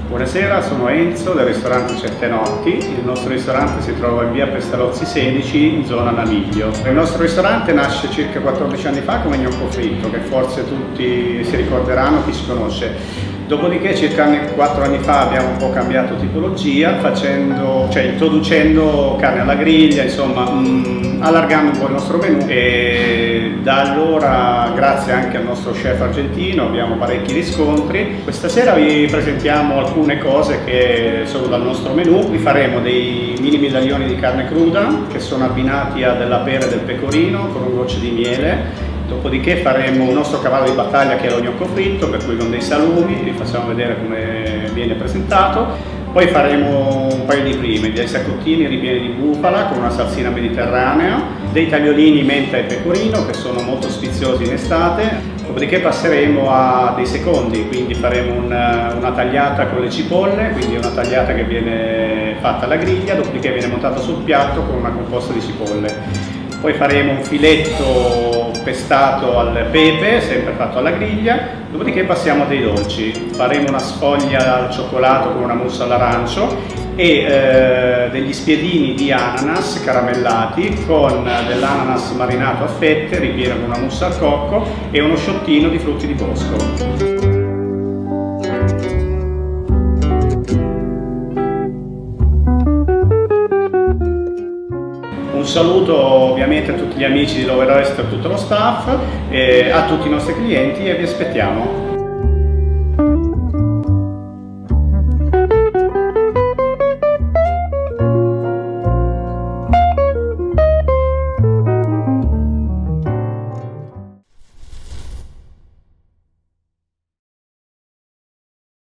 Buonasera, sono Enzo del ristorante Certe Notti. Il nostro ristorante si trova in via Pestalozzi 16 in zona Namiglio. Il nostro ristorante nasce circa 14 anni fa come gnocco fritto, che forse tutti si ricorderanno, chi ci conosce. Dopodiché circa 4 anni fa abbiamo un po' cambiato tipologia, introducendo carne alla griglia, insomma allargando un po' il nostro menù, e da allora, grazie anche al nostro chef argentino, abbiamo parecchi riscontri. Questa sera vi presentiamo alcune cose che sono dal nostro menù. Vi faremo dei mini medaglioni di carne cruda che sono abbinati a della pera e del pecorino con un goccio di miele. Dopodiché faremo un nostro cavallo di battaglia che è lo gnocco fritto, per cui con dei salumi, vi facciamo vedere come viene presentato. Poi faremo un paio di primi, dei saccottini ripieni di bufala con una salsina mediterranea, dei tagliolini menta e pecorino che sono molto sfiziosi in estate. Dopodiché passeremo a dei secondi, quindi faremo una tagliata con le cipolle, quindi una tagliata che viene fatta alla griglia, dopodiché viene montata sul piatto con una composta di cipolle. Poi faremo un filetto pestato al pepe, sempre fatto alla griglia, dopodiché passiamo a dei dolci. Faremo una sfoglia al cioccolato con una mousse all'arancio e degli spiedini di ananas caramellati con dell'ananas marinato a fette, ripieno con una mousse al cocco e uno sciottino di frutti di bosco. Un saluto ovviamente a tutti gli amici di Love Rest e a tutto lo staff, a tutti i nostri clienti, e vi aspettiamo.